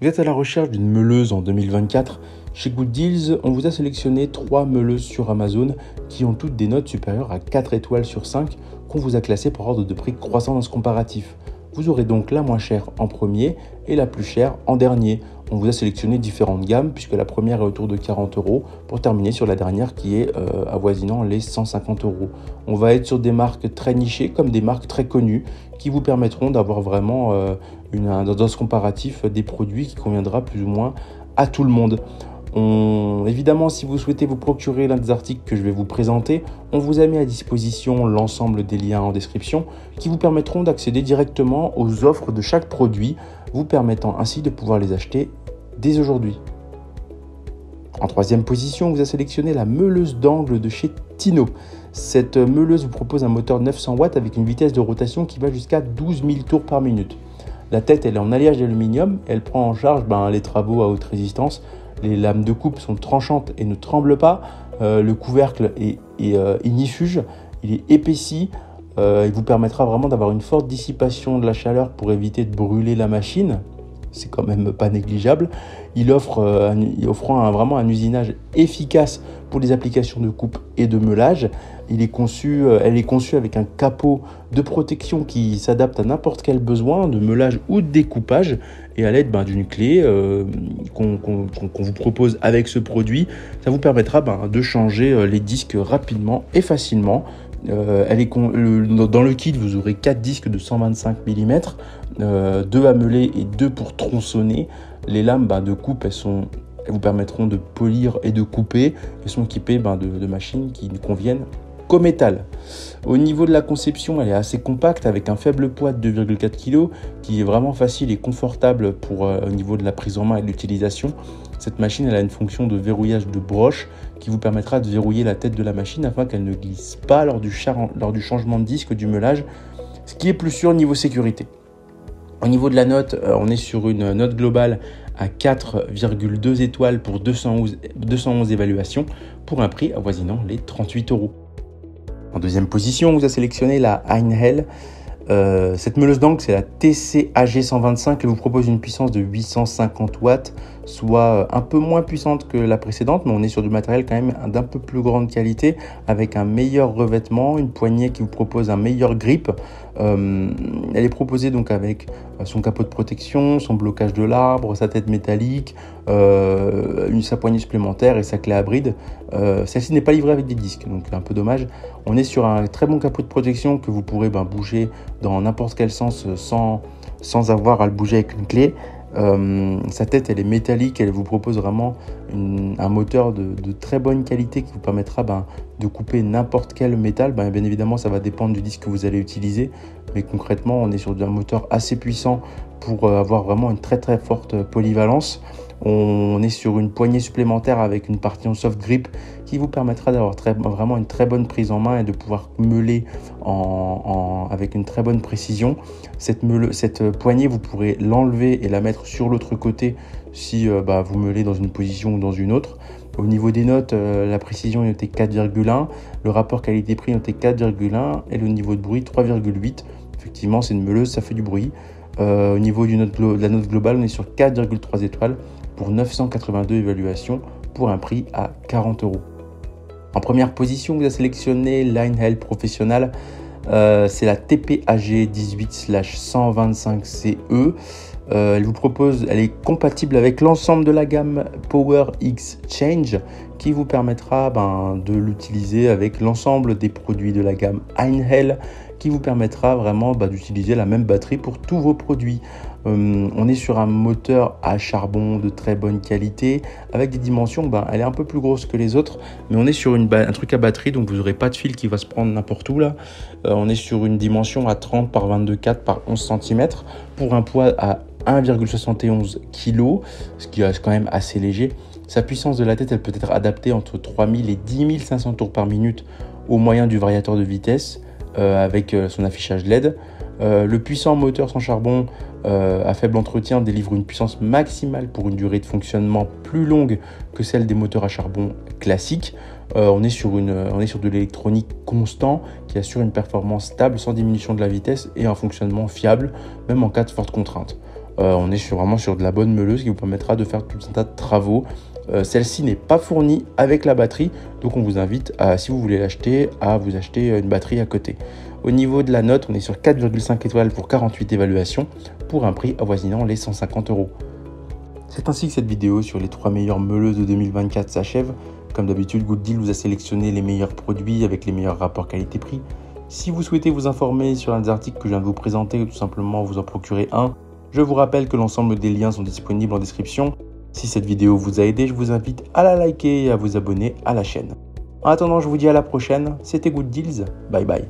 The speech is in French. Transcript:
Vous êtes à la recherche d'une meuleuse en 2024 ? Chez Good Deals, on vous a sélectionné 3 meuleuses sur Amazon qui ont toutes des notes supérieures à 4 étoiles sur 5 qu'on vous a classées par ordre de prix croissant dans ce comparatif. Vous aurez donc la moins chère en premier et la plus chère en dernier. On vous a sélectionné différentes gammes puisque la première est autour de 40 € pour terminer sur la dernière qui est avoisinant les 150 €. On va être sur des marques très nichées comme des marques très connues qui vous permettront d'avoir vraiment dans ce comparatif des produits qui conviendra plus ou moins à tout le monde. Évidemment, si vous souhaitez vous procurer l'un des articles que je vais vous présenter, on vous a mis à disposition l'ensemble des liens en description qui vous permettront d'accéder directement aux offres de chaque produit, vous permettant ainsi de pouvoir les acheter dès aujourd'hui. En troisième position, on vous a sélectionné la meuleuse d'angle de chez Tino. Cette meuleuse vous propose un moteur 900 watts avec une vitesse de rotation qui va jusqu'à 12 000 tours par minute. La tête, elle est en alliage d'aluminium, elle prend en charge les travaux à haute résistance. Les lames de coupe sont tranchantes et ne tremblent pas. Le couvercle est ignifuge, il est épaissi. Il vous permettra vraiment d'avoir une forte dissipation de la chaleur pour éviter de brûler la machine. C'est quand même pas négligeable. Il offre vraiment un usinage efficace pour les applications de coupe et de meulage. Elle est conçue avec un capot de protection qui s'adapte à n'importe quel besoin de meulage ou de découpage. Et à l'aide d'une clé qu'on vous propose avec ce produit, ça vous permettra de changer les disques rapidement et facilement. Dans le kit, vous aurez 4 disques de 125 mm, 2 à meuler et 2 pour tronçonner. Les lames de coupe, elles vous permettront de polir et de couper. Elles sont équipées de machines qui ne conviennent qu'au métal. Au niveau de la conception, elle est assez compacte avec un faible poids de 2,4 kg qui est vraiment facile et confortable au niveau de la prise en main et de l'utilisation. Cette machine, elle a une fonction de verrouillage de broche qui vous permettra de verrouiller la tête de la machine afin qu'elle ne glisse pas lors du changement de disque du meulage, ce qui est plus sûr niveau sécurité. Au niveau de la note, on est sur une note globale à 4,2 étoiles pour 211 évaluations pour un prix avoisinant les 38 €. En deuxième position, on vous a sélectionné la Einhell. Cette meuleuse d'angle, c'est la TC-AG 125. Elle vous propose une puissance de 850 watts, soit un peu moins puissante que la précédente, mais on est sur du matériel quand même d'un peu plus grande qualité, avec un meilleur revêtement, une poignée qui vous propose un meilleur grip. Elle est proposée donc avec son capot de protection, son blocage de l'arbre, sa tête métallique, sa poignée supplémentaire et sa clé à bride. Celle-ci n'est pas livrée avec des disques, donc un peu dommage. On est sur un très bon capot de protection que vous pourrez bouger dans n'importe quel sens sans avoir à le bouger avec une clé. Sa tête, elle est métallique, elle vous propose vraiment un moteur de très bonne qualité qui vous permettra de couper n'importe quel métal. Bien évidemment, ça va dépendre du disque que vous allez utiliser, mais concrètement, on est sur un moteur assez puissant pour avoir vraiment une très très forte polyvalence. On est sur une poignée supplémentaire avec une partie en soft grip qui vous permettra d'avoir vraiment une très bonne prise en main et de pouvoir meuler avec une très bonne précision. Cette poignée, vous pourrez l'enlever et la mettre sur l'autre côté si vous meulez dans une position ou dans une autre. Au niveau des notes, la précision est notée 4,1, le rapport qualité-prix est noté 4,1 et le niveau de bruit 3,8. Effectivement, c'est une meuleuse, ça fait du bruit. Au niveau de la note globale, on est sur 4,3 étoiles pour 982 évaluations pour un prix à 40 €. En première position, vous avez sélectionné l'Einhell Professional. C'est la TP-AG 18/125CE. Elle est compatible avec l'ensemble de la gamme Power X Change qui vous permettra de l'utiliser avec l'ensemble des produits de la gamme Einhell, qui vous permettra vraiment d'utiliser la même batterie pour tous vos produits. On est sur un moteur à charbon de très bonne qualité avec des dimensions, elle est un peu plus grosse que les autres, mais on est sur un truc à batterie, donc vous n'aurez pas de fil qui va se prendre n'importe où là. On est sur une dimension à 30 par 22,4 par 11 cm pour un poids à 1,71 kg, ce qui est quand même assez léger. Sa puissance de la tête, elle peut être adaptée entre 3000 et 10 500 tours par minute au moyen du variateur de vitesse avec son affichage LED. Le puissant moteur sans charbon à faible entretien délivre une puissance maximale pour une durée de fonctionnement plus longue que celle des moteurs à charbon classiques. On est sur de l'électronique constant qui assure une performance stable sans diminution de la vitesse et un fonctionnement fiable, même en cas de forte contrainte. On est vraiment sur de la bonne meuleuse qui vous permettra de faire tout un tas de travaux. Celle-ci n'est pas fournie avec la batterie, donc on vous invite, si vous voulez l'acheter, à vous acheter une batterie à côté. Au niveau de la note, on est sur 4,5 étoiles pour 48 évaluations, pour un prix avoisinant les 150 €. C'est ainsi que cette vidéo sur les 3 meilleures meuleuses de 2024 s'achève. Comme d'habitude, Good Deal vous a sélectionné les meilleurs produits avec les meilleurs rapports qualité-prix. Si vous souhaitez vous informer sur l'un des articles que je viens de vous présenter ou tout simplement vous en procurer un, je vous rappelle que l'ensemble des liens sont disponibles en description. Si cette vidéo vous a aidé, je vous invite à la liker et à vous abonner à la chaîne. En attendant, je vous dis à la prochaine. C'était Good Deals. Bye bye.